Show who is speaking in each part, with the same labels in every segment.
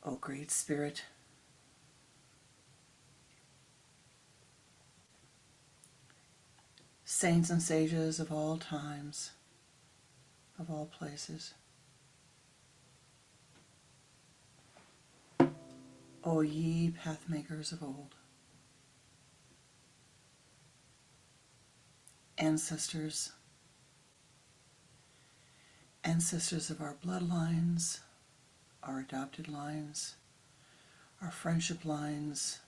Speaker 1: O Great Spirit, saints and sages of all times, of all places, O ye pathmakers of old, ancestors of our bloodlines, our adopted lines, our friendship lines,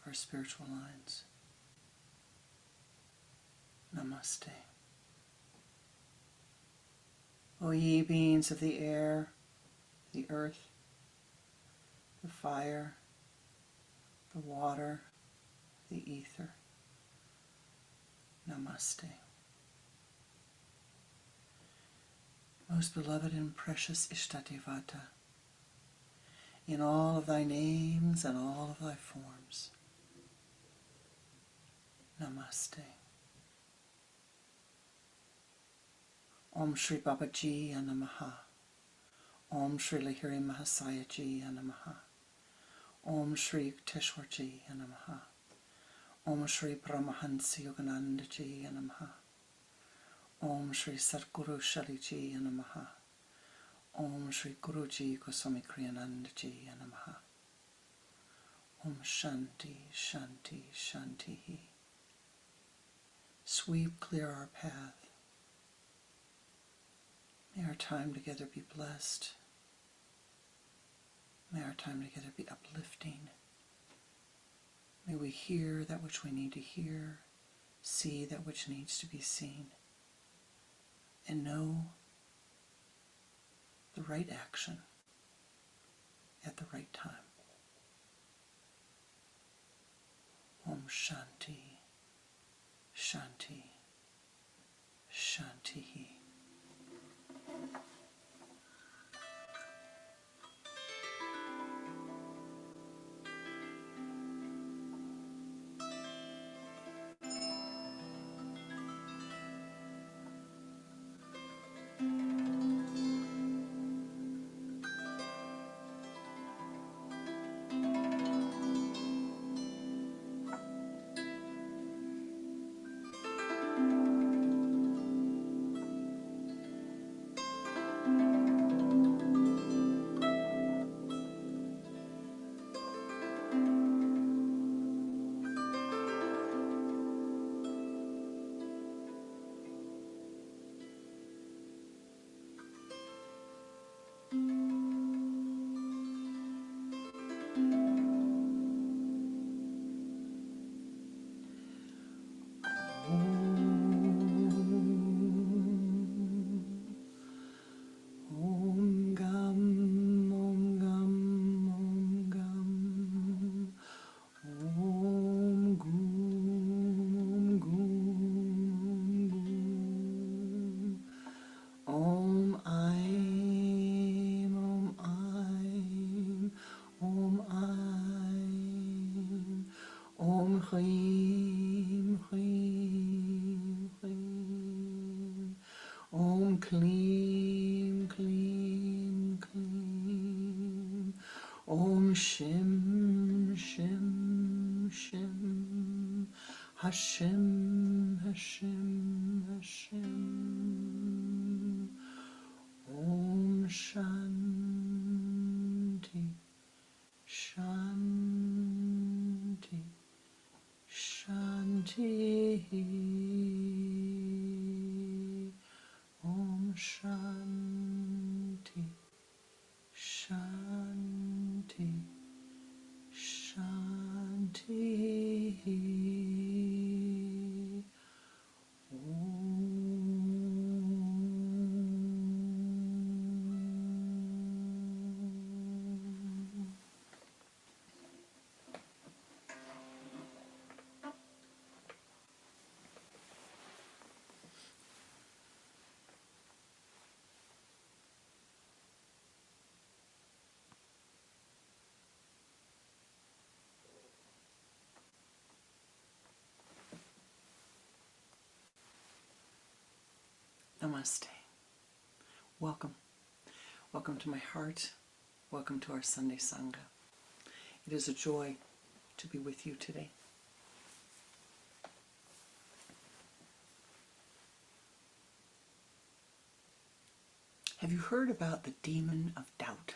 Speaker 1: our spiritual lines. Namaste. O ye beings of the air, the earth, the fire, the water, the ether. Namaste. Most beloved and precious Ishtadevata, in all of thy names and all of thy forms. Namaste. Om Shri Babaji Namaha. Om Shri Lahiri Mahasaya Ji Namaha. Om Shri Yukteswar Ji Namaha. Om Shri Paramahansa Yogananda Ji Namaha. Om Shri Satguru Shali Ji Namaha. Om Shri Guruji Goswami Kriyananda Ji Namaha. Om Shanti, Shanti, Shanti. Sweep clear our path. May our time together be blessed. May our time together be uplifting. May we hear that which we need to hear, see that which needs to be seen, and know the right action at the right time. Om Shanti, Shanti, Shanti. Hrim, Hrim, Hrim. Om Klim, Klim, Klim. Om Shim, Shim, Shim. Hashem, Hashem, Hashem. Om Shanti, Shanti, Shanti. Om Shanti, Shanti, Shanti. Namaste. Welcome. Welcome to my heart. Welcome to our Sunday Sangha. It is a joy to be with you today. Have you heard about the demon of doubt?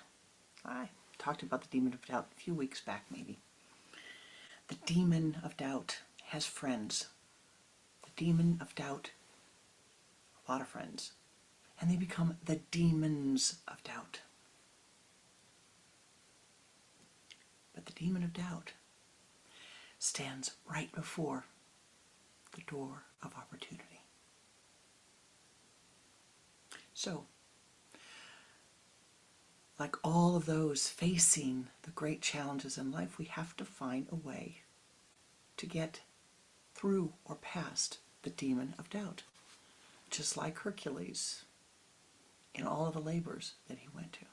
Speaker 1: I talked about the demon of doubt a few weeks back, maybe. The demon of doubt has friends. The demon of doubt, a lot of friends. And they become the demons of doubt. But the demon of doubt stands right before the door of opportunity. So, like all of those facing the great challenges in life, we have to find a way to get through or past the demon of doubt. Just like Hercules in all of the labors that he went to.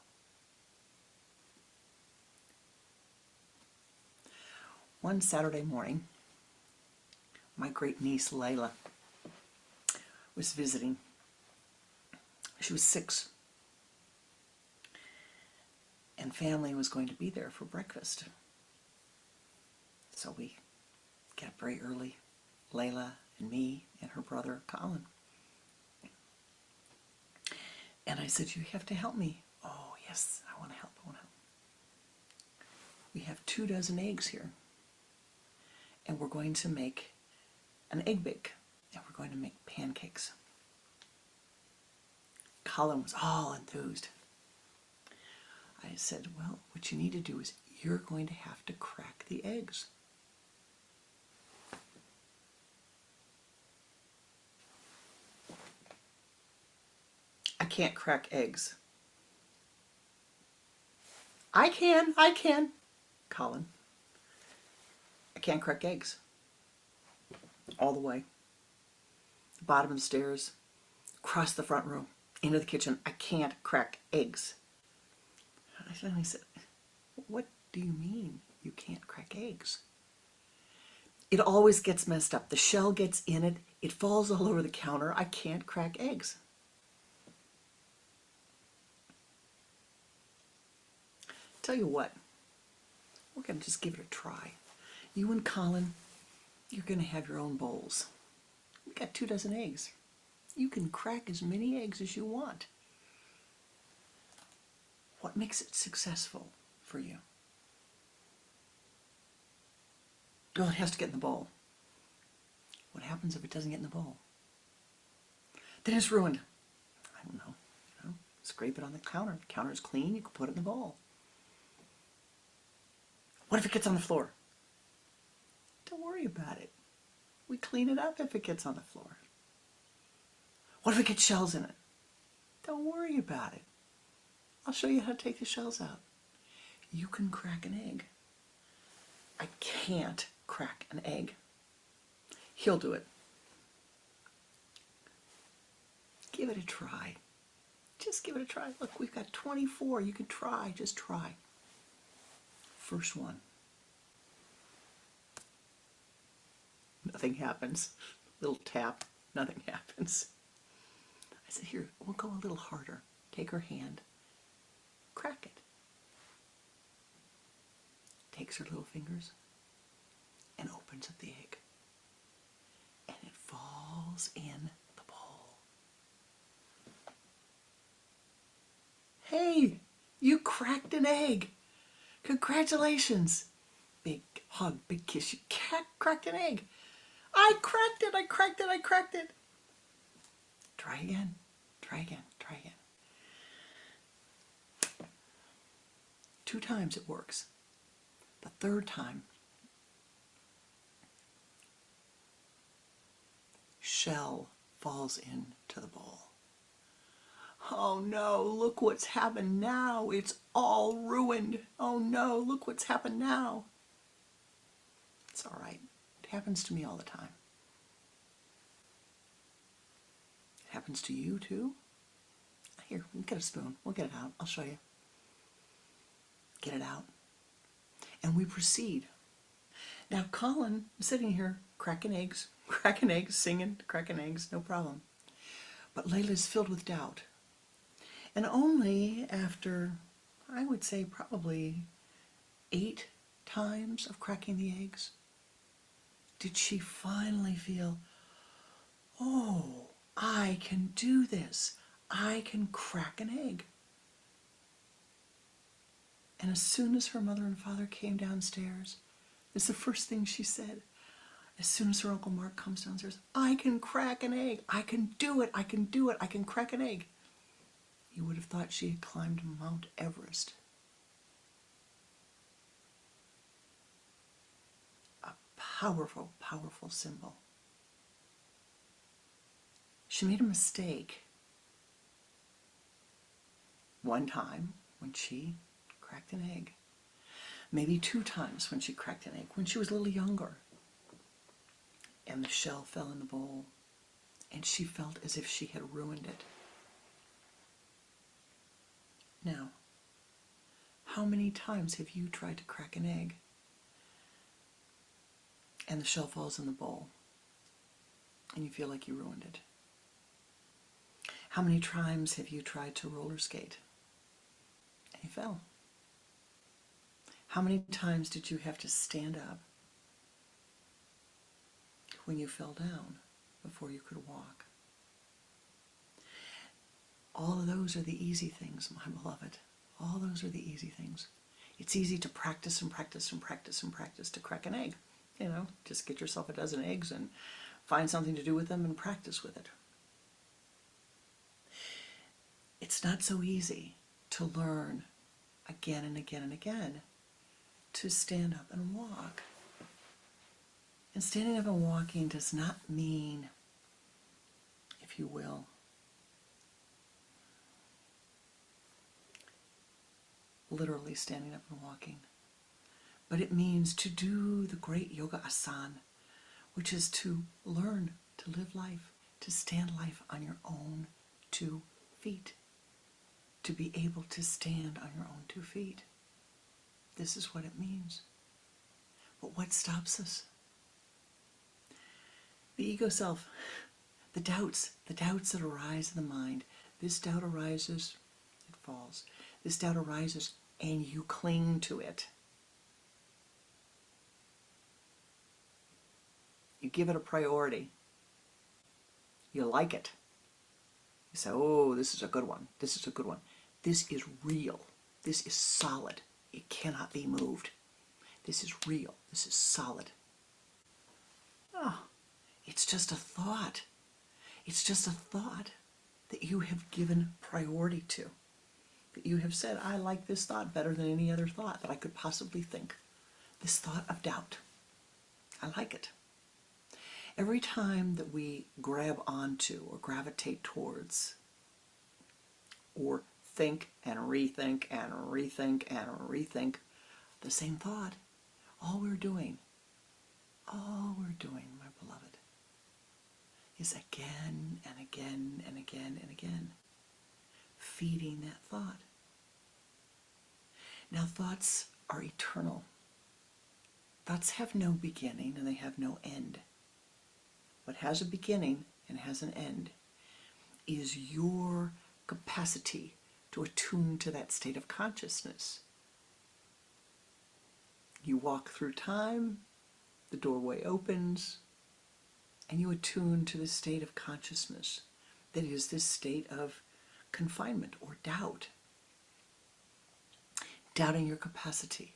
Speaker 1: One Saturday morning, my great niece Layla was visiting. She was 6. And family was going to be there for breakfast. So we got up very early, Layla and me and her brother Colin. And I said, you have to help me. Oh, yes, I want to help. We have 2 dozen eggs here. And we're going to make an egg bake. And we're going to make pancakes. Colin was all enthused. I said, well, what you need to do is you're going to have to crack the eggs. I can't crack eggs. I can, Colin. I can't crack eggs. All the way. The bottom of the stairs, across the front room, into the kitchen. I can't crack eggs. I finally said, what do you mean you can't crack eggs? It always gets messed up. The shell gets in it. It falls all over the counter. I can't crack eggs. Tell you what, we're going to just give it a try. You and Colin, you're going to have your own bowls. We got 2 dozen eggs. You can crack as many eggs as you want. What makes it successful for you? Well, it has to get in the bowl. What happens if it doesn't get in the bowl? Then it's ruined. I don't know. Scrape it on the counter. The counter is clean. You can put it in the bowl. What if it gets on the floor? Don't worry about it. We clean it up if it gets on the floor. What if it gets shells in it? Don't worry about it. I'll show you how to take the shells out. You can crack an egg. I can't crack an egg. He'll do it. Give it a try. Just give it a try. Look, we've got 24. You can try. Just try. First one. Nothing happens. Little tap. Nothing happens. I said, here, we'll go a little harder. Take her hand. Crack it. Takes her little fingers and opens up the egg. And it falls in the bowl. Hey, you cracked an egg. Congratulations. Big hug, big kiss. You cracked an egg. I cracked it. Try again. 2 times it works. The 3rd time, shell falls into the bowl. Oh no, look what's happened now. It's all ruined. Oh no, look what's happened now. It's all right. It happens to me all the time. It happens to you too? Here, we'll get a spoon. We'll get it out. I'll show you. Get it out. And we proceed. Now Colin, I'm sitting here cracking eggs, singing, cracking eggs, no problem. But Layla's filled with doubt. And only after, I would say probably 8 times of cracking the eggs did she finally feel, oh, I can do this. I can crack an egg. And as soon as her mother and father came downstairs, it's the first thing she said. As soon as her Uncle Mark comes downstairs, I can crack an egg. I can do it. I can do it. I can crack an egg. You would have thought she had climbed Mount Everest. A powerful, powerful symbol. She made a mistake one time when she cracked an egg. Maybe 2 times when she cracked an egg, when she was a little younger. And the shell fell in the bowl, and she felt as if she had ruined it. Now, how many times have you tried to crack an egg, and the shell falls in the bowl, and you feel like you ruined it? How many times have you tried to roller skate, and you fell? How many times did you have to stand up when you fell down before you could walk? All of those are the easy things, my beloved. All those are the easy things. It's easy to practice and practice and practice and practice to crack an egg. You know, just get yourself a dozen eggs and find something to do with them and practice with it. It's not so easy to learn again and again and again to stand up and walk. And standing up and walking does not mean, if you will, literally standing up and walking. But it means to do the great yoga asana, which is to learn to live life, to stand life on your own 2 feet, to be able to stand on your own 2 feet. This is what it means. But what stops us? The ego self, the doubts that arise in the mind. This doubt arises, it falls. This doubt arises, and you cling to it. You give it a priority. You like it. You say, oh, this is a good one. This is a good one. This is real. This is solid. It cannot be moved. This is real. This is solid. Oh, it's just a thought. It's just a thought that you have given priority to. That you have said, I like this thought better than any other thought that I could possibly think. This thought of doubt. I like it. Every time that we grab onto or gravitate towards or think and rethink and rethink and rethink the same thought, all we're doing, my beloved, is again and again and again and again feeding that thought. Now, thoughts are eternal. Thoughts have no beginning and they have no end. What has a beginning and has an end is your capacity to attune to that state of consciousness. You walk through time, the doorway opens, and you attune to the state of consciousness that is this state of confinement or doubt. Doubting your capacity,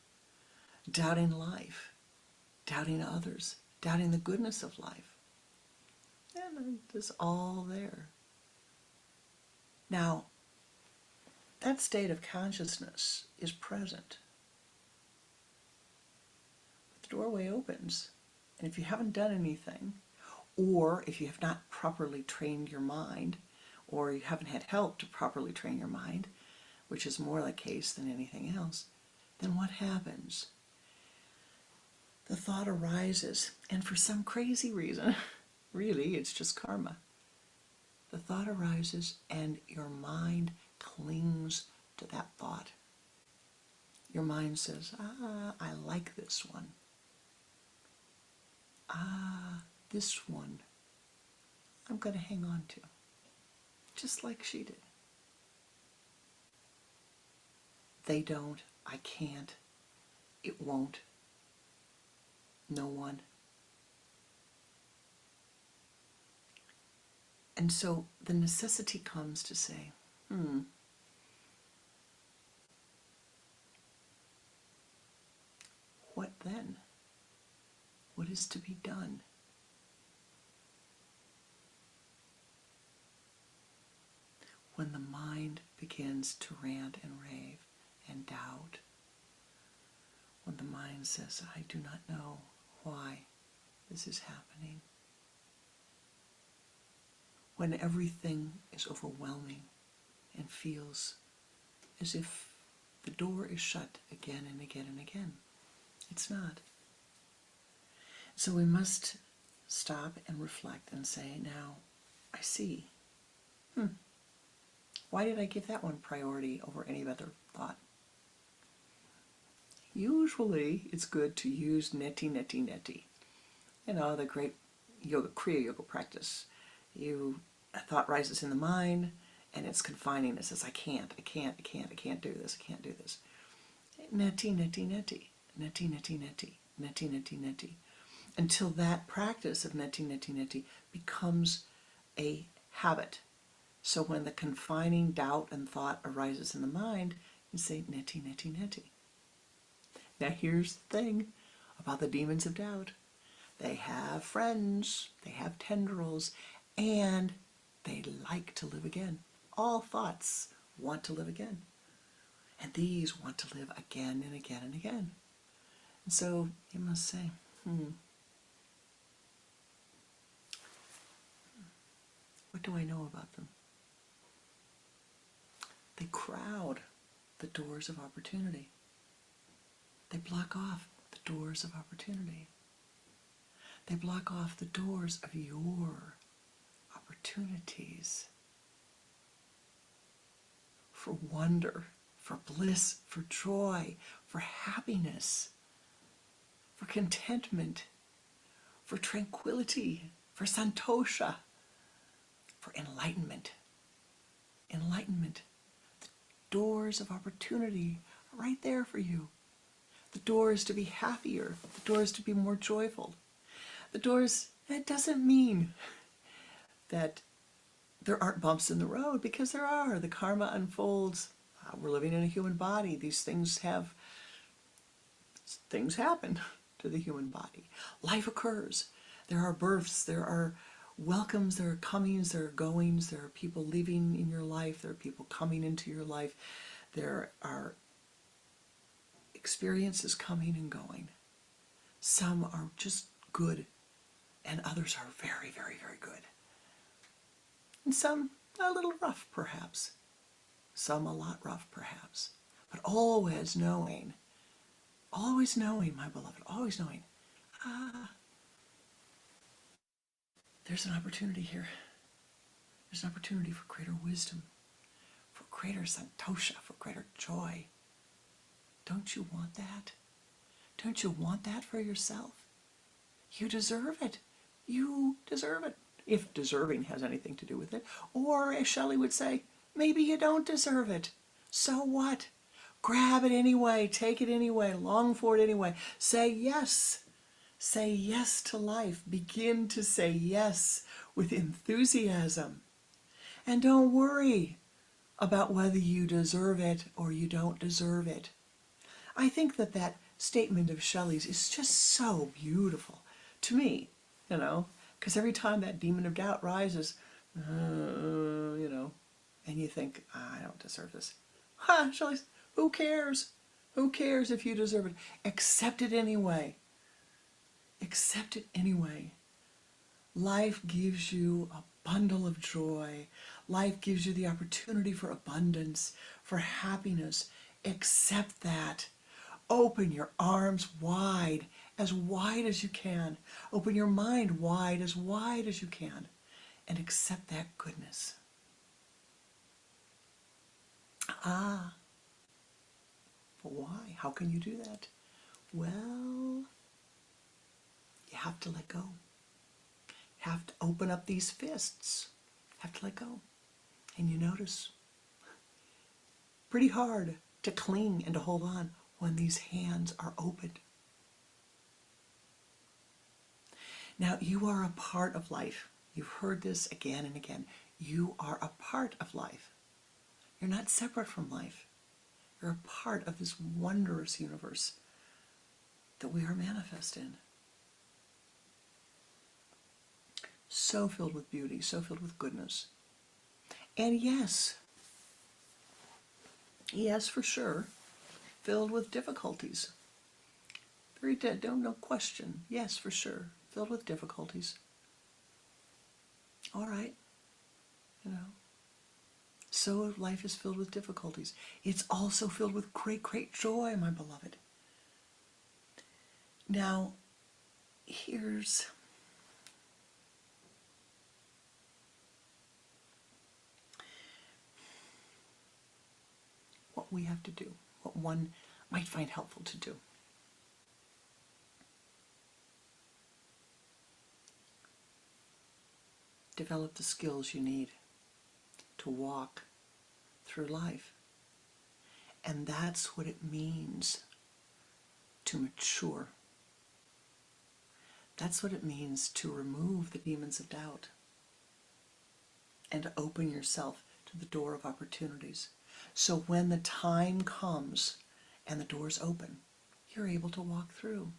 Speaker 1: doubting life, doubting others, doubting the goodness of life. And it's all there. Now, that state of consciousness is present. But the doorway opens, and if you haven't done anything, or if you have not properly trained your mind, or you haven't had help to properly train your mind, which is more the case than anything else, then what happens? The thought arises, and for some crazy reason, really, it's just karma. The thought arises, and your mind clings to that thought. Your mind says, I like this one. This one I'm going to hang on to, just like she did. They don't, I can't, it won't, no one. And so the necessity comes to say, what then? What is to be done? When the mind begins to rant and rave and doubt, when the mind says, I do not know why this is happening, when everything is overwhelming and feels as if the door is shut again and again and again. It's not. So we must stop and reflect and say, now, I see. Why did I give that one priority over any other thought? Usually it's good to use neti, neti, neti. You know, the great yoga, Kriya yoga practice. A thought rises in the mind and it's confining. It says, I can't do this, I can't do this. Neti, neti, neti, neti, neti, neti, neti, neti, neti. Until that practice of neti, neti, neti becomes a habit. So when the confining doubt and thought arises in the mind, you say neti, neti, neti. Now here's the thing about the demons of doubt. They have friends, they have tendrils, and they like to live again. All thoughts want to live again. And these want to live again and again and again. And so you must say, what do I know about them? They crowd the doors of opportunity. They block off the doors of opportunity. They block off the doors of your opportunities for wonder, for bliss, for joy, for happiness, for contentment, for tranquility, for santosha, for enlightenment. Enlightenment. The doors of opportunity are right there for you. The doors to be happier, the doors to be more joyful. The doors, that doesn't mean that there aren't bumps in the road, because there are. The karma unfolds. We're living in a human body. These things happen to the human body. Life occurs. There are births, there are welcomes, there are comings, there are goings, there are people leaving in your life, there are people coming into your life, there are experiences coming and going. Some are just good, and others are very, very, very good. And some a little rough, perhaps. Some a lot rough, perhaps. But always knowing, my beloved, always knowing, there's an opportunity here. There's an opportunity for greater wisdom, for greater santosha, for greater joy. Don't you want that? Don't you want that for yourself? You deserve it. You deserve it. If deserving has anything to do with it. Or, as Shelley would say, maybe you don't deserve it. So what? Grab it anyway. Take it anyway. Long for it anyway. Say yes. Say yes to life. Begin to say yes with enthusiasm. And don't worry about whether you deserve it or you don't deserve it. I think that statement of Shelley's is just so beautiful to me, because every time that demon of doubt rises, and you think, I don't deserve this. Shelley's, who cares? Who cares if you deserve it? Accept it anyway. Accept it anyway. Life gives you a bundle of joy. Life gives you the opportunity for abundance, for happiness. Accept that. Open your arms wide as you can. Open your mind wide as you can. And accept that goodness. But why? How can you do that? Well, you have to let go. You have to open up these fists. You have to let go. And you notice, pretty hard to cling and to hold on when these hands are opened. Now, you are a part of life. You've heard this again and again. You are a part of life. You're not separate from life. You're a part of this wondrous universe that we are manifest in. So filled with beauty, so filled with goodness. And yes, for sure, filled with difficulties. No question. Yes, for sure, filled with difficulties. All right, you know. So life is filled with difficulties. It's also filled with great, great joy, my beloved. Now, here's what we have to do, what one might find helpful to do. Develop the skills you need to walk through life. And that's what it means to mature. That's what it means to remove the demons of doubt and to open yourself to the door of opportunities. So when the time comes and the doors open, you're able to walk through.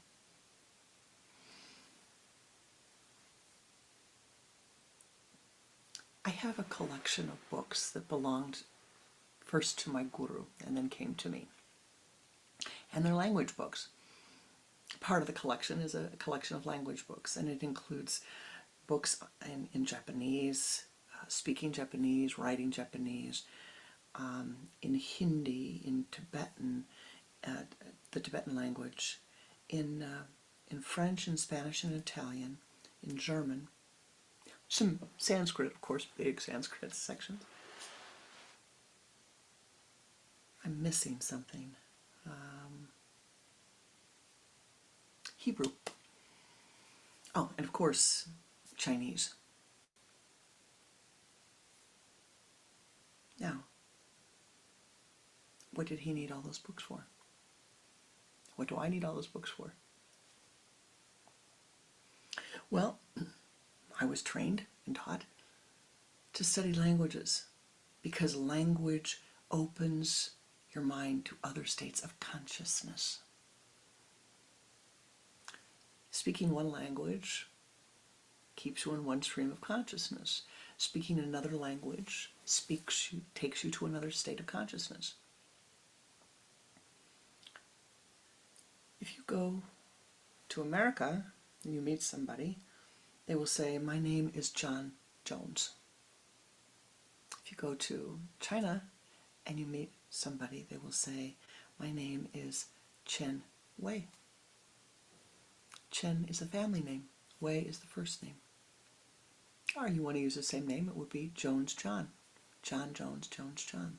Speaker 1: I have a collection of books that belonged first to my guru and then came to me. And they're language books. Part of the collection is a collection of language books, and it includes books in Japanese, speaking Japanese, writing Japanese, in Hindi, in Tibetan, the Tibetan language, in French and Spanish and Italian, in German, some Sanskrit, of course, big Sanskrit sections. I'm missing something. Hebrew. Oh, and of course, Chinese. Now, what did he need all those books for? What do I need all those books for? Well, I was trained and taught to study languages because language opens your mind to other states of consciousness. Speaking one language keeps you in one stream of consciousness. Speaking another language takes you to another state of consciousness. If you go to America and you meet somebody, they will say, "My name is John Jones." If you go to China and you meet somebody, they will say, "My name is Chen Wei." Chen is a family name. Wei is the first name. Or you want to use the same name, it would be Jones John. John Jones, Jones John.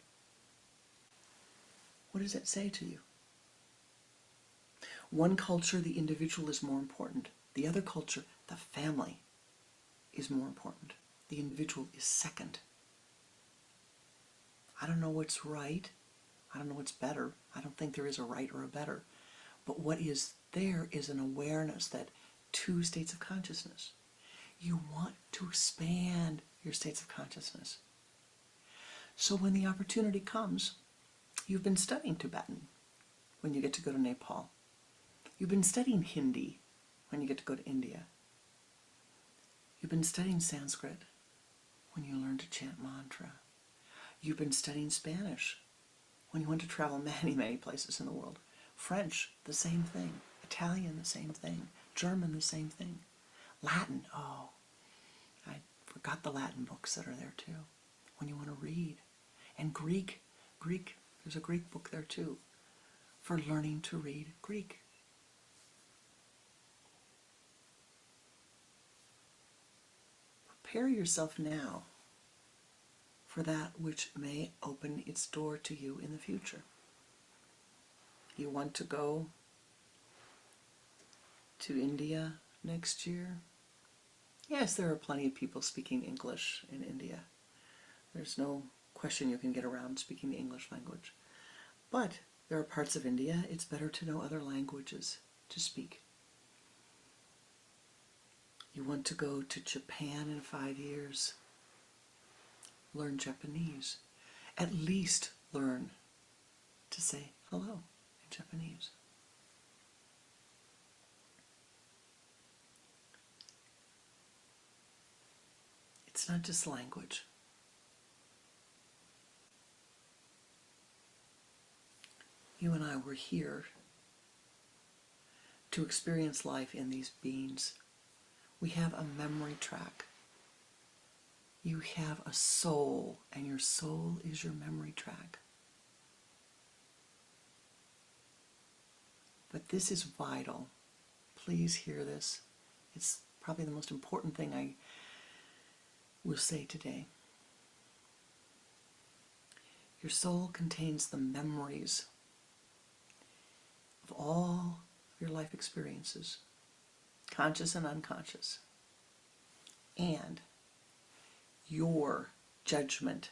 Speaker 1: What does that say to you? One culture, the individual is more important. The other culture, the family, is more important. The individual is second. I don't know what's right. I don't know what's better. I don't think there is a right or a better. But what is there is an awareness that two states of consciousness. You want to expand your states of consciousness. So when the opportunity comes, you've been studying Tibetan when you get to go to Nepal. You've been studying Hindi when you get to go to India. You've been studying Sanskrit when you learn to chant mantra. You've been studying Spanish when you want to travel many, many places in the world. French, the same thing. Italian, the same thing. German, the same thing. Latin, oh, I forgot the Latin books that are there too, when you want to read. And Greek, there's a Greek book there too, for learning to read Greek. Prepare yourself now for that which may open its door to you in the future. You want to go to India next year? Yes, there are plenty of people speaking English in India. There's no question you can get around speaking the English language. But there are parts of India it's better to know other languages to speak. You want to go to Japan in 5 years. Learn Japanese. At least learn to say hello in Japanese. It's not just language. You and I were here to experience life in these beings. We have a memory track. You have a soul, and your soul is your memory track. But this is vital. Please hear this. It's probably the most important thing I will say today. Your soul contains the memories of all your life experiences, conscious and unconscious, and your judgment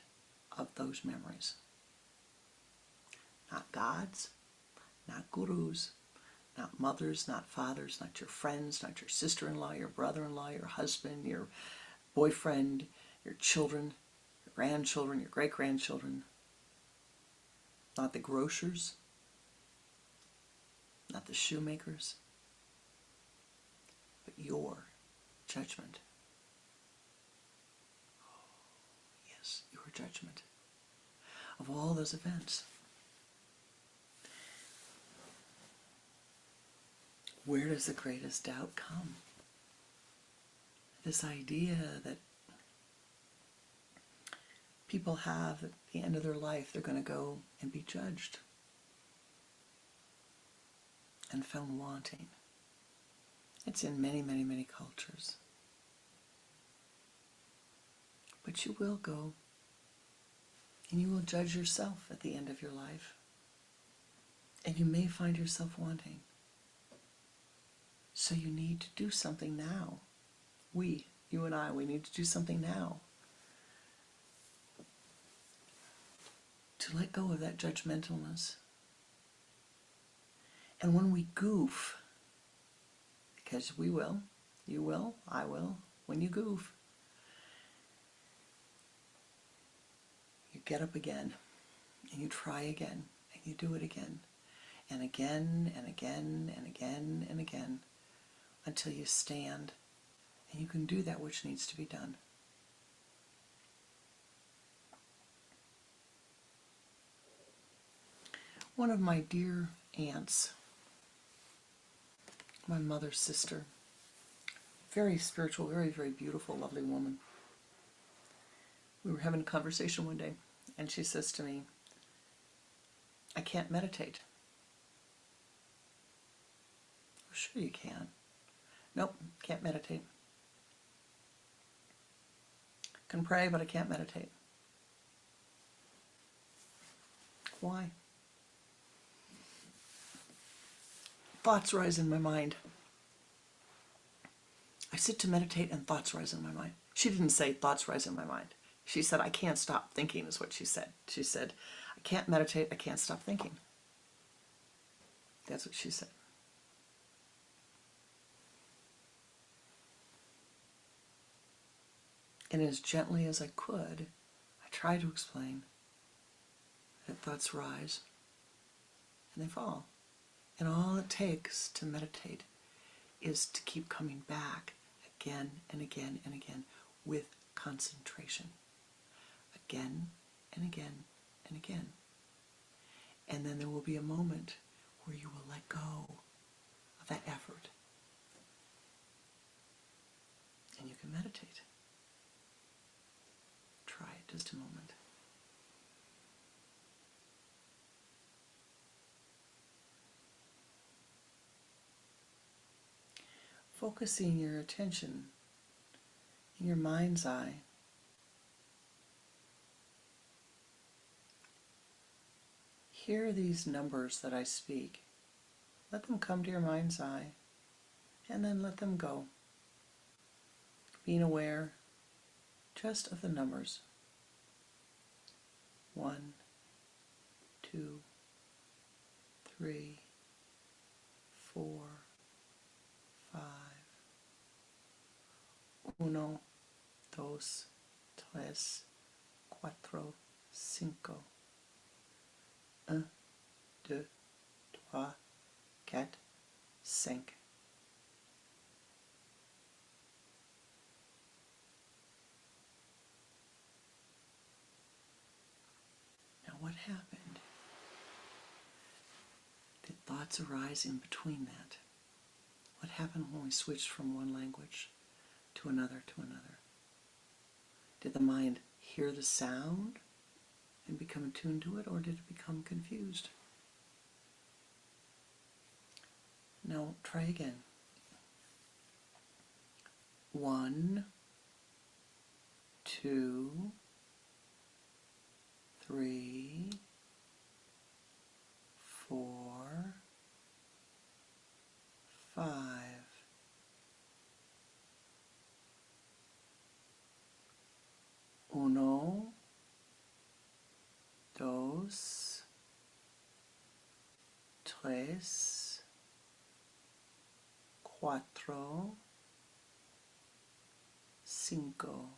Speaker 1: of those memories. Not God's, not gurus, not mothers, not fathers, not your friends, not your sister-in-law, your brother-in-law, your husband, your boyfriend, your children, your grandchildren, your great-grandchildren, not the grocers, not the shoemakers, but your judgment. Yes, your judgment of all those events. Where does the greatest doubt come? This idea that people have at the end of their life, they're going to go and be judged and found wanting. It's in many, many, many cultures. But you will go and you will judge yourself at the end of your life. And you may find yourself wanting. So you need to do something now. You and I, we need to do something now to let go of that judgmentalness. And when we goof, because we will, you will, I will, when you goof, you get up again, and you try again, and you do it again, and again, and again, and again, and again, until you stand, and you can do that which needs to be done. One of my dear aunts, my mother's sister, very spiritual, very, very beautiful, lovely woman. We were having a conversation one day, and she says to me, I can't meditate. Oh, sure you can. Nope, can't meditate. Can pray, but I can't meditate. Why? Thoughts rise in my mind. I sit to meditate and thoughts rise in my mind. She didn't say thoughts rise in my mind. She said, I can't stop thinking is what she said. She said, I can't meditate, I can't stop thinking. That's what she said. And as gently as I could, I tried to explain that thoughts rise and they fall. And all it takes to meditate is to keep coming back again and again and again with concentration. Again and again and again. And then there will be a moment where you will let go of that effort. And you can meditate. Try it just a moment. Focusing your attention in your mind's eye. Hear these numbers that I speak. Let them come to your mind's eye and then let them go. Being aware just of the numbers. 1, 2, 3, 4, 5, Uno, dos, tres, cuatro, cinco. Un, deux, trois, quatre, cinq. Now what happened? Did thoughts arise in between that? What happened when we switched from one language to another to another? Did the mind hear the sound and become attuned to it, or did it become confused? Now try again. 1, 2, 3, 4, 5. Uno, dos, tres, cuatro, cinco.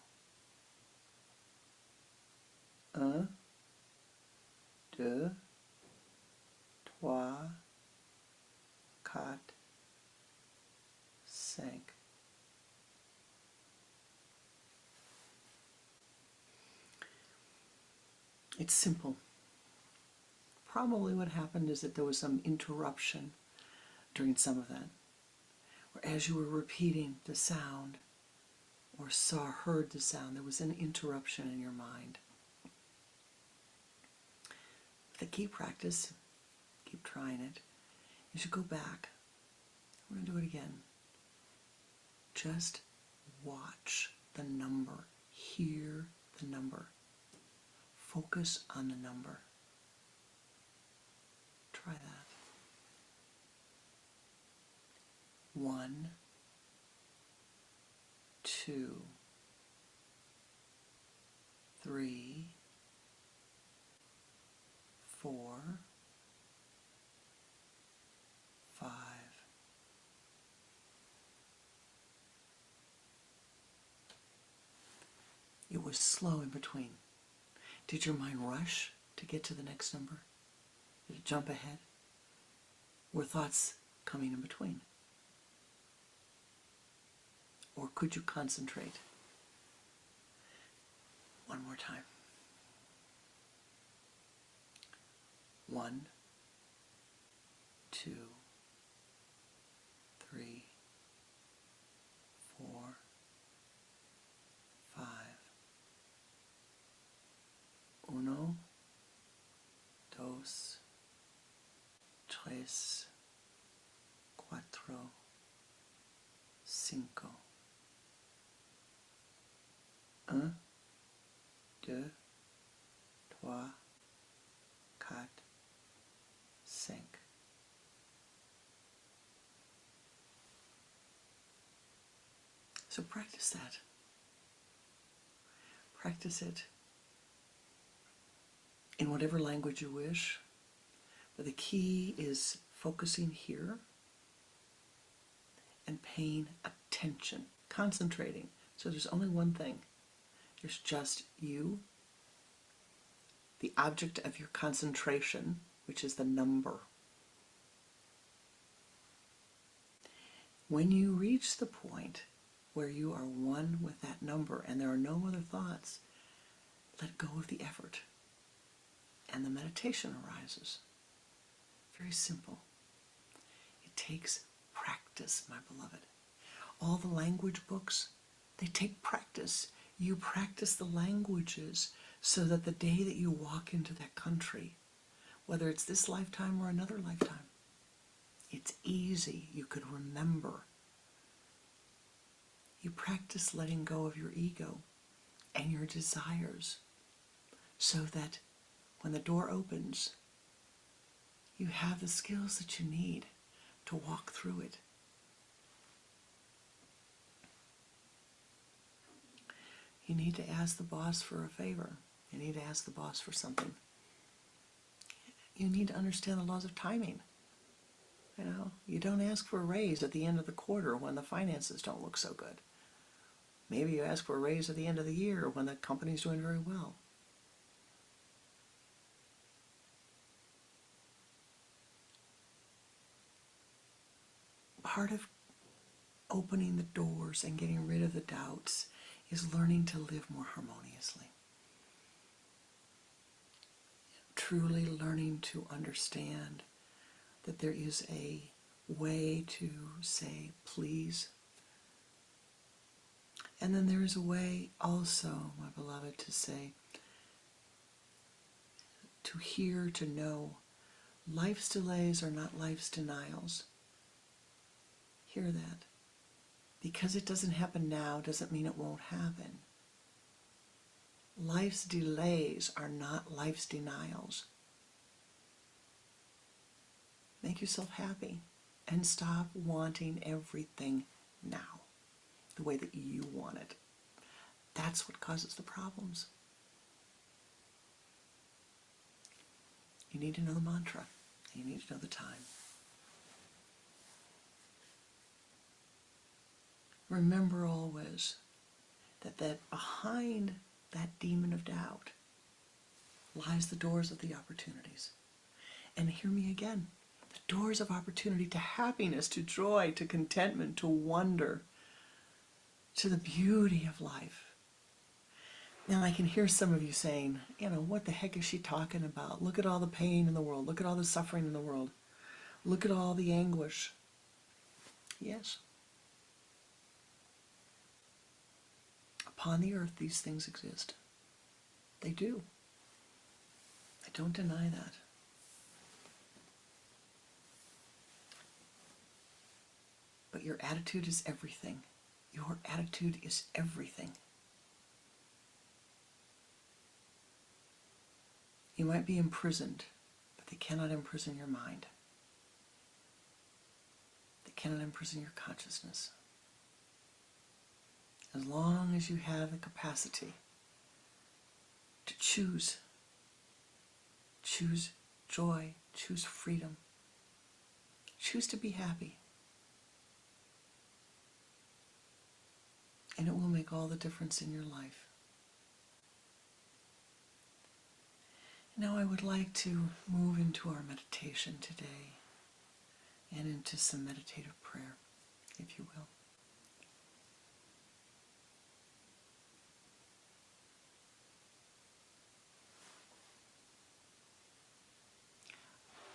Speaker 1: Un, deux, trois, quatre, cinq. It's simple. Probably what happened is that there was some interruption during some of that, or as you were repeating the sound or heard the sound, there was an interruption in your mind. With a key practice, keep trying it, you should go back. We're going to do it again. Just watch the number, hear the number, focus on the number. Try that. 1, 2, 3, 4, 5. It was slow in between. Did your mind rush to get to the next number? Did it jump ahead? Were thoughts coming in between? Or could you concentrate? One more time. 1, 2, 3, 4, 5. Uno, dos, tres, cuatro, cinco. Un, deux, trois, quatre, cinq. So practice that. Practice it in whatever language you wish, but the key is focusing here and paying attention, concentrating. So there's only one thing. There's just you, the object of your concentration, which is the number. When you reach the point where you are one with that number and there are no other thoughts, let go of the effort and the meditation arises. Very simple. It takes practice, my beloved. All the language books, they take practice. You practice the languages so that the day that you walk into that country, whether it's this lifetime or another lifetime, it's easy. You could remember. You practice letting go of your ego and your desires so that when the door opens, you have the skills that you need to walk through it. You need to ask the boss for a favor. You need to ask the boss for something. You need to understand the laws of timing. You know, you don't ask for a raise at the end of the quarter when the finances don't look so good. Maybe you ask for a raise at the end of the year when the company's doing very well. Part of opening the doors and getting rid of the doubts is learning to live more harmoniously. Truly learning to understand that there is a way to say please. And then there is a way also, my beloved, to say, to hear, to know, life's delays are not life's denials. Hear that. Because it doesn't happen now doesn't mean it won't happen. Life's delays are not life's denials. Make yourself happy and stop wanting everything now, the way that you want it. That's what causes the problems. You need to know the mantra. You need to know the time. Remember always that behind that demon of doubt lies the doors of the opportunities. And hear me again, the doors of opportunity to happiness, to joy, to contentment, to wonder, to the beauty of life. Now I can hear some of you saying, what the heck is she talking about? Look at all the pain in the world. Look at all the suffering in the world. Look at all the anguish. Yes. Upon the earth, these things exist. They do. I don't deny that. But your attitude is everything. Your attitude is everything. You might be imprisoned, but they cannot imprison your mind. They cannot imprison your consciousness. As long as you have the capacity to choose joy, choose freedom, choose to be happy, and it will make all the difference in your life. Now I would like to move into our meditation today and into some meditative prayer, if you will.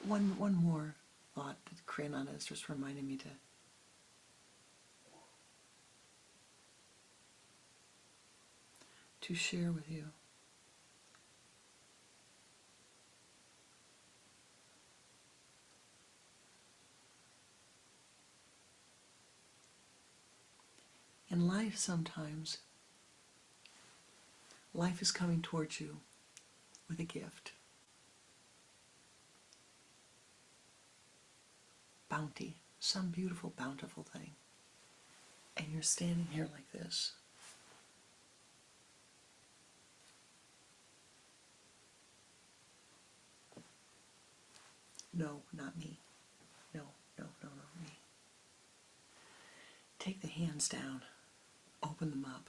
Speaker 1: One more thought that Pranananda has just reminded me to share with you. In life sometimes, life is coming towards you with a gift. Bounty, some beautiful, bountiful thing. And you're standing here like this. No, not me. No, me. Take the hands down. Open them up.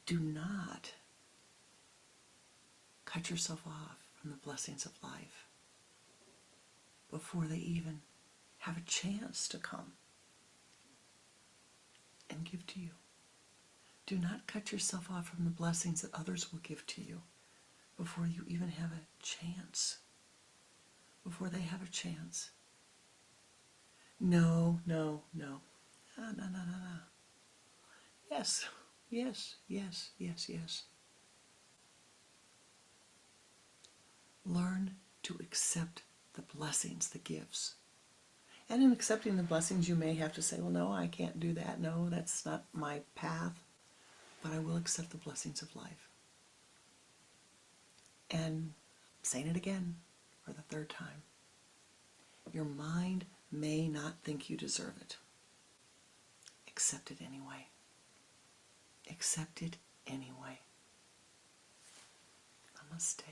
Speaker 1: Do not cut yourself off from the blessings of life before they even have a chance to come and give to you. Do not cut yourself off from the blessings that others will give to you before you even have a chance. Before they have a chance. No. No. Yes. Learn to accept the blessings, the gifts. And in accepting the blessings, you may have to say, well, no, I can't do that. No, that's not my path. But I will accept the blessings of life. And saying it again for the third time. Your mind may not think you deserve it. Accept it anyway. Accept it anyway. Namaste.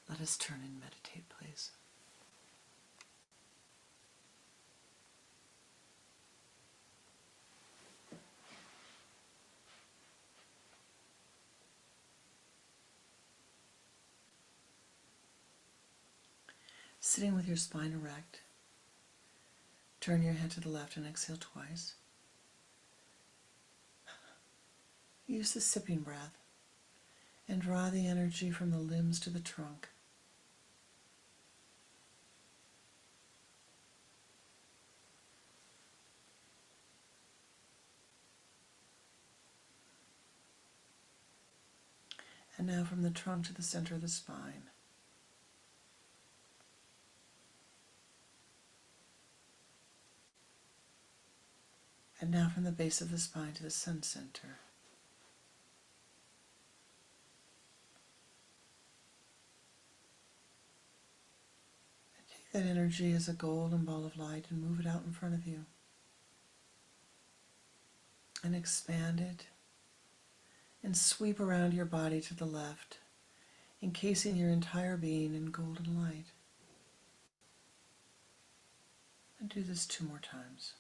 Speaker 1: Let us turn and meditate, please. Sitting with your spine erect, turn your head to the left and exhale twice. Use the sipping breath and draw the energy from the limbs to the trunk. And now from the trunk to the center of the spine. And now from the base of the spine to the sun center. And take that energy as a golden ball of light and move it out in front of you. And expand it. And sweep around your body to the left, encasing your entire being in golden light. And do this 2 more times.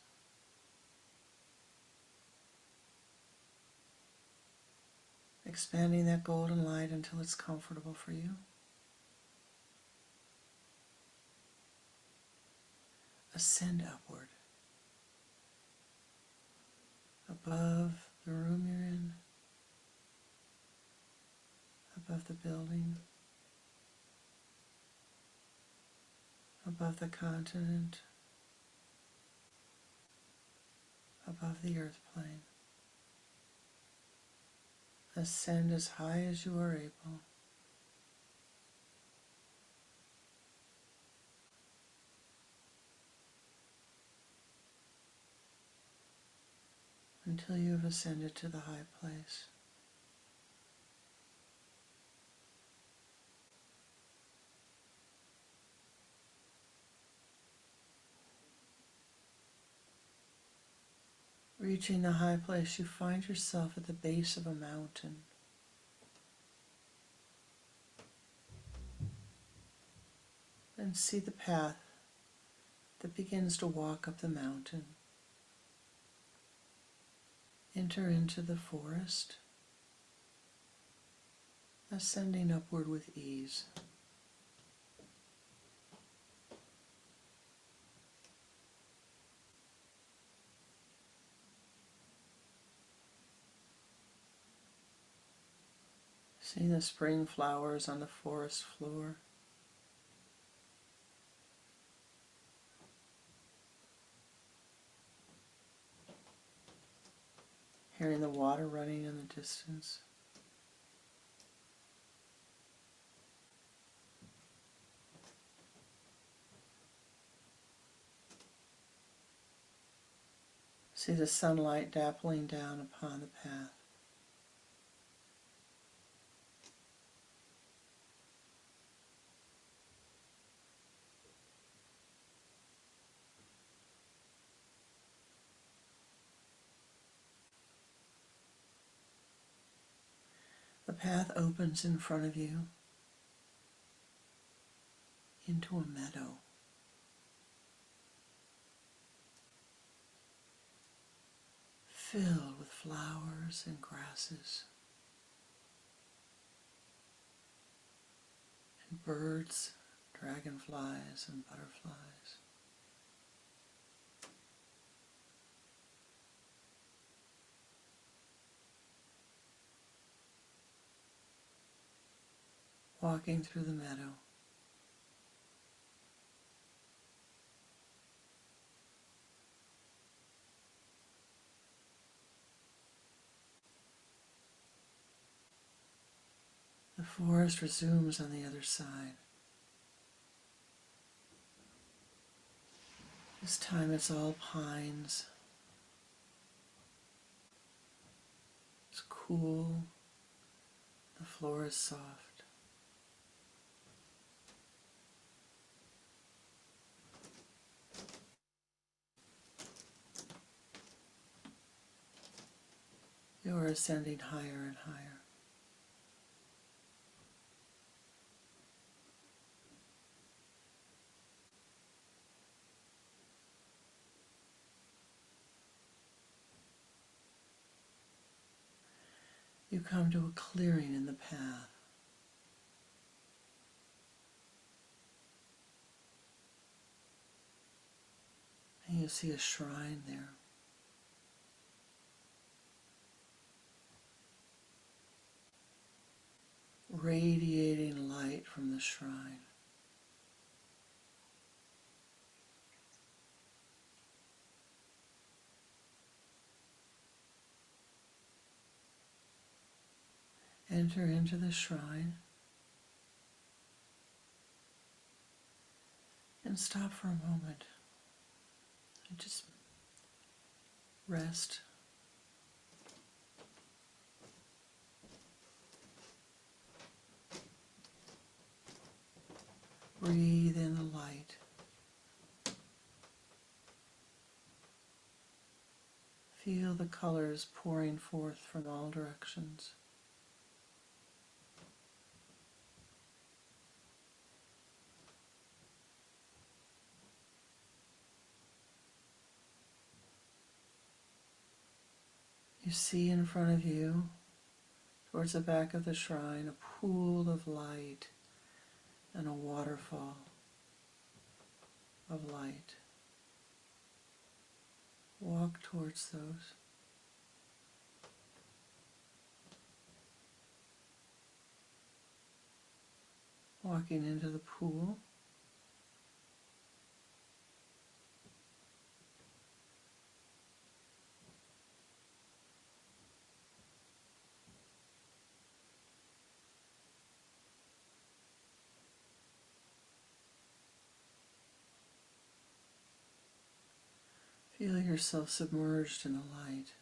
Speaker 1: Expanding that golden light until it's comfortable for you. Ascend upward, above the room you're in, above the building, above the continent, above the earth plane. Ascend as high as you are able. Until you have ascended to the high place. Reaching the high place, you find yourself at the base of a mountain. And see the path that begins to walk up the mountain. Enter into the forest, ascending upward with ease. See the spring flowers on the forest floor. Hearing the water running in the distance. See the sunlight dappling down upon the path. The path opens in front of you into a meadow. Filled with flowers and grasses and birds, dragonflies and butterflies. Walking through the meadow. The forest resumes on the other side. This time it's all pines. It's cool. The floor is soft. You are ascending higher and higher. You come to a clearing in the path. see a shrine there. Radiating light from the shrine. Enter into the shrine and stop for a moment and just rest. Breathe in the light. Feel the colors pouring forth from all directions. You see in front of you, towards the back of the shrine, a pool of light and a waterfall of light. Walk towards those. Walking into the pool. Feel yourself submerged in the light.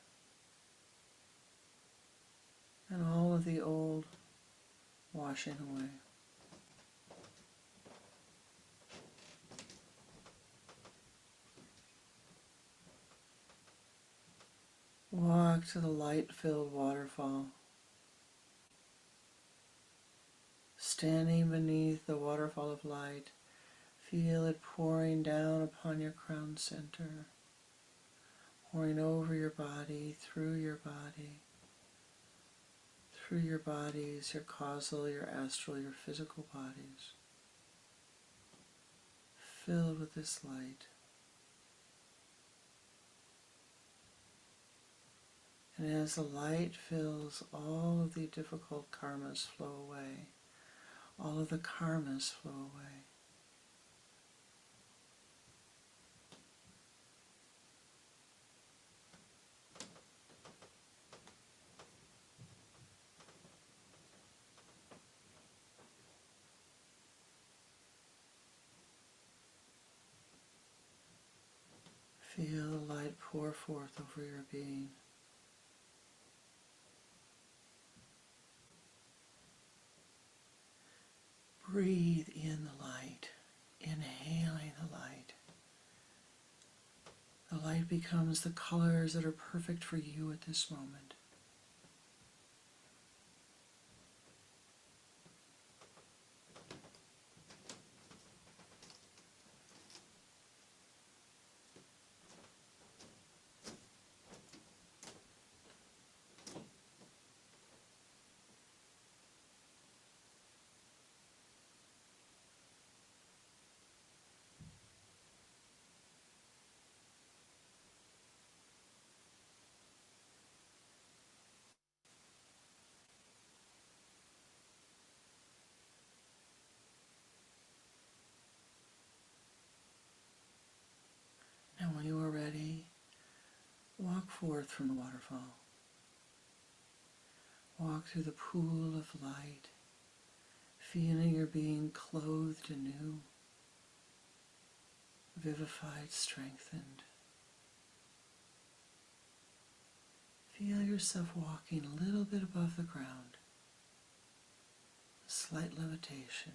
Speaker 1: And all of the old washing away. Walk to the light-filled waterfall. Standing beneath the waterfall of light, feel it pouring down upon your crown center, pouring over your body, through your bodies, your causal, your astral, your physical bodies, filled with this light. And as the light fills, all of the difficult karmas flow away. All of the karmas flow away. Feel the light pour forth over your being. Breathe in the light, inhaling the light. The light becomes the colors that are perfect for you at this moment. And when you are ready, walk forth from the waterfall. Walk through the pool of light, feeling your being clothed anew, vivified, strengthened. Feel yourself walking a little bit above the ground, a slight levitation.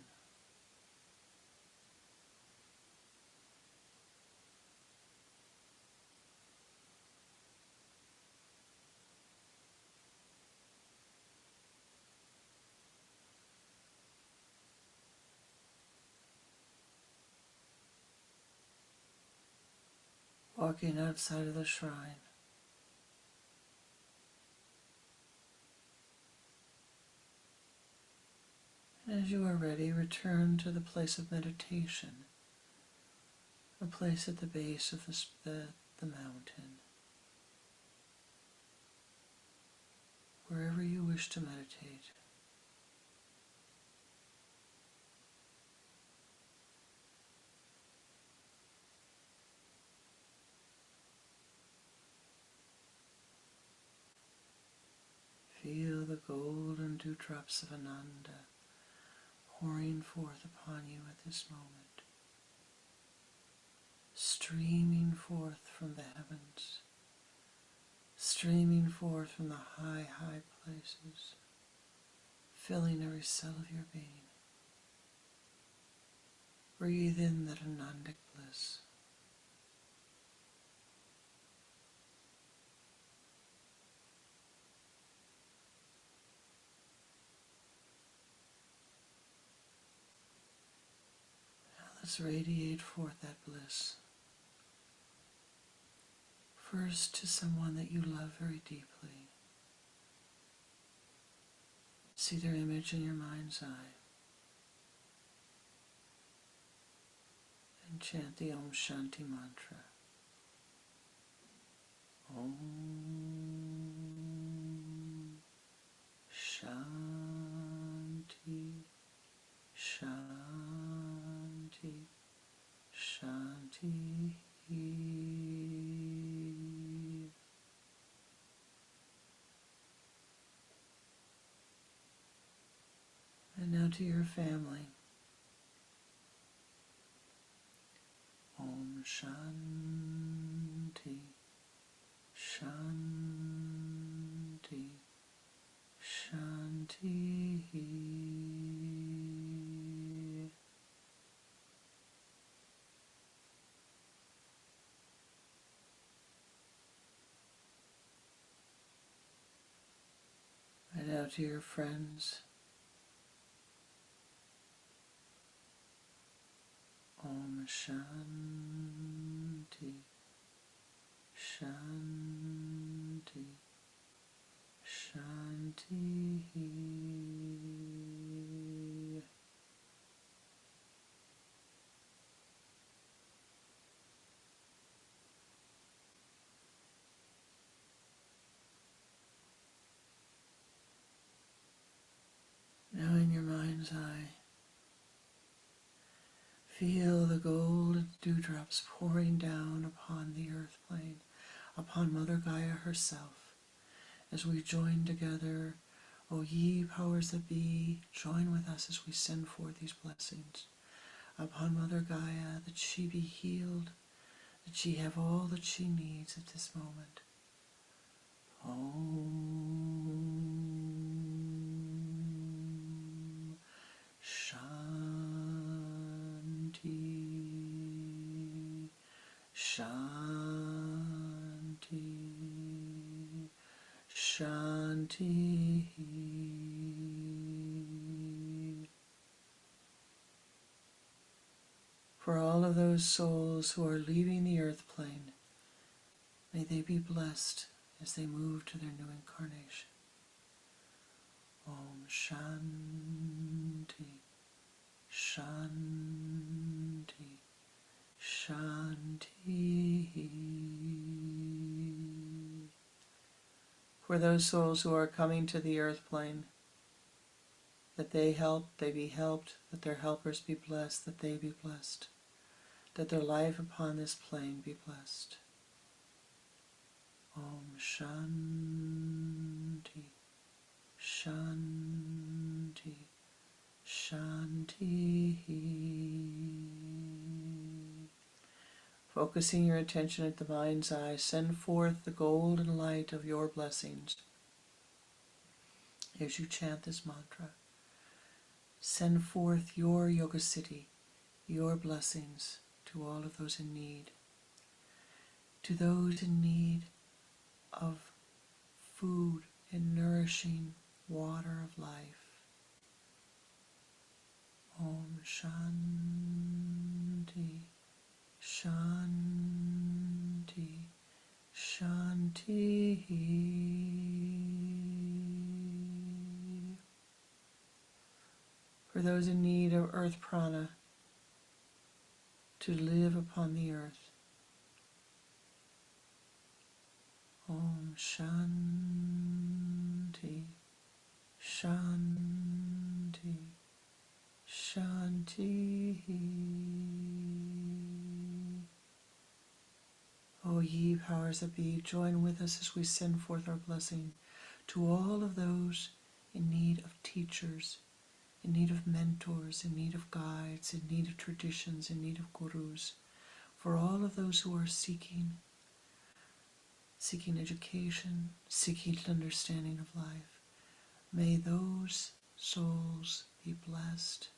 Speaker 1: Walking outside of the shrine. And as you are ready, return to the place of meditation, a place at the base of the mountain, wherever you wish to meditate. Feel the golden dewdrops of Ananda pouring forth upon you at this moment, streaming forth from the heavens, streaming forth from the high, high places, filling every cell of your being. Breathe in that Anandic bliss. Now let's radiate forth that bliss. First to someone that you love very deeply. See their image in your mind's eye. And chant the Om Shanti mantra. Om Shanti, Shanti, Shanti. And now to your family. Om Shanti, Shanti, Shanti. And now to your friends. Om Shanti, Shanti, Shanti. Now in your mind's eye, feel the golden dewdrops pouring down upon the earth plane, upon Mother Gaia herself. As we join together, O ye powers that be, join with us as we send forth these blessings upon Mother Gaia, that she be healed, that she have all that she needs at this moment. Om Shanti, Shanti, Shanti. For all of those souls who are leaving the earth plane, may they be blessed as they move to their new incarnation. Om Shanti, Shanti, Shanti. For those souls who are coming to the earth plane, that they help, they be helped, that their helpers be blessed, that they be blessed, that their life upon this plane be blessed. Om Shanti, Shanti, Shanti. Focusing your attention at the mind's eye, send forth the golden light of your blessings as you chant this mantra. Send forth your yoga city, your blessings to all of those in need. To those in need of food and nourishing water of life. Om Shanti, Shanti, Shanti. For those in need of earth prana, to live upon the earth. Om Shanti, Shanti, Shanti. O ye powers that be, join with us as we send forth our blessing to all of those in need of teachers, in need of mentors, in need of guides, in need of traditions, in need of gurus, for all of those who are seeking education, seeking understanding of life. May those souls be blessed.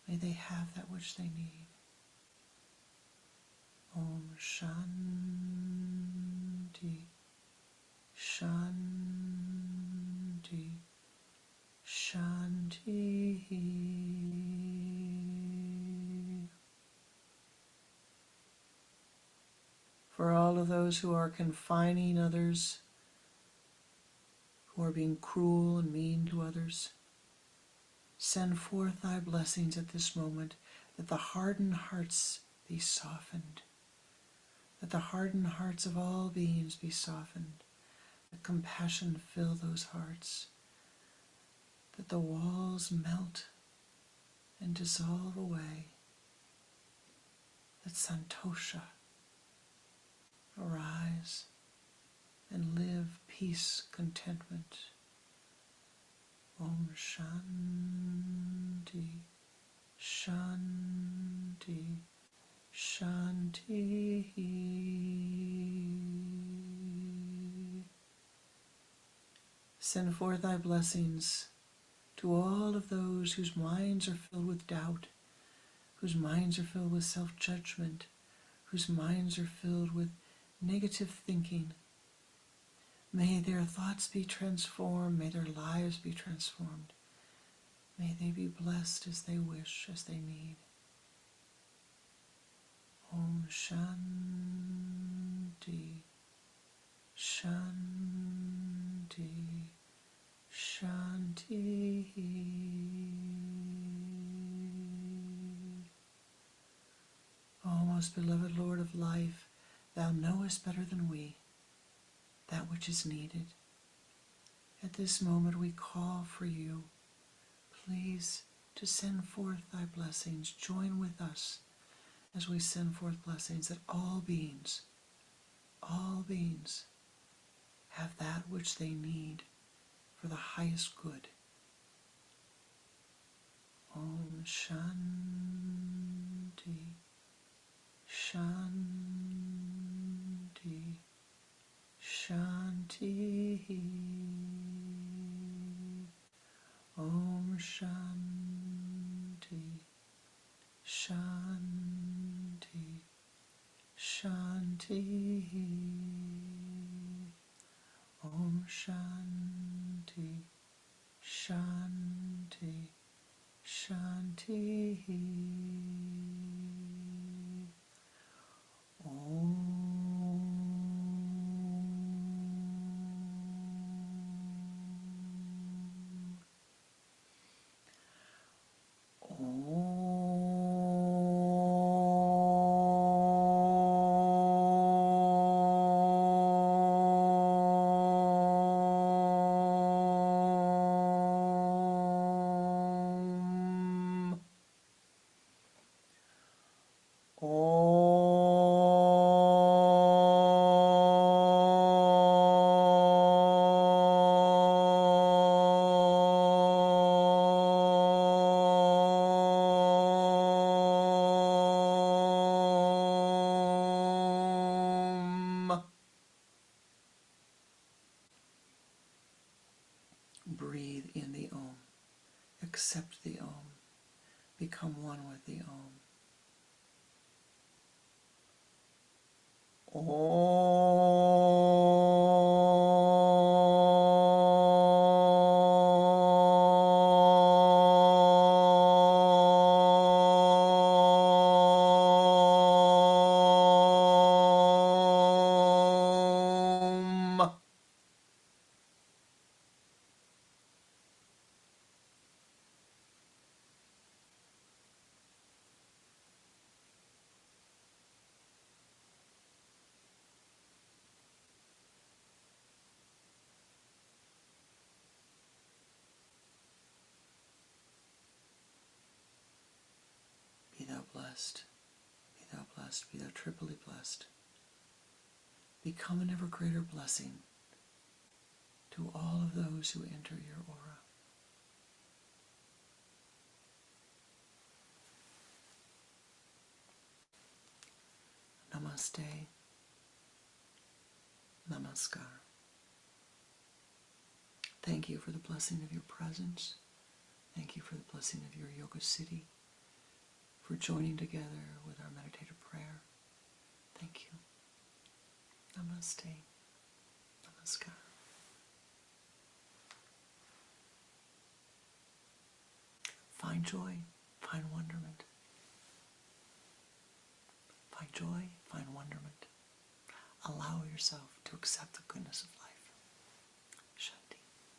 Speaker 1: May they have that which they need. Om Shanti, Shanti, Shanti. For all of those who are confining others, who are being cruel and mean to others, send forth thy blessings at this moment, that the hardened hearts be softened, that the hardened hearts of all beings be softened, that compassion fill those hearts, that the walls melt and dissolve away, that santosha arise and live peace, contentment. Om Shanti, Shanti, Shanti. Send forth thy blessings to all of those whose minds are filled with doubt, whose minds are filled with self-judgment, whose minds are filled with negative thinking. May their thoughts be transformed, may their lives be transformed. May they be blessed as they wish, as they need. Om Shanti, Shanti, Shanti. O most beloved Lord of life, thou knowest better than we that which is needed. At this moment we call for you, please, to send forth thy blessings. Join with us as we send forth blessings, that all beings have that which they need for the highest good. Om Shanti, Shanti, Shanti. Om Shanti, Shanti, Shanti. Om Shanti, Shanti, Shanti. Breathe in the Om. Accept the Om. Become one with the Om. blessed. Be thou blessed. Be thou triply blessed. Become an ever greater blessing to all of those who enter your aura. Namaste. Namaskar. Thank you for the blessing of your presence. Thank you for the blessing of your yoga city, for joining together with our meditative prayer. Thank you. Namaste. Namaskar. Find joy, find wonderment. Find joy, find wonderment. Allow yourself to accept the goodness of life.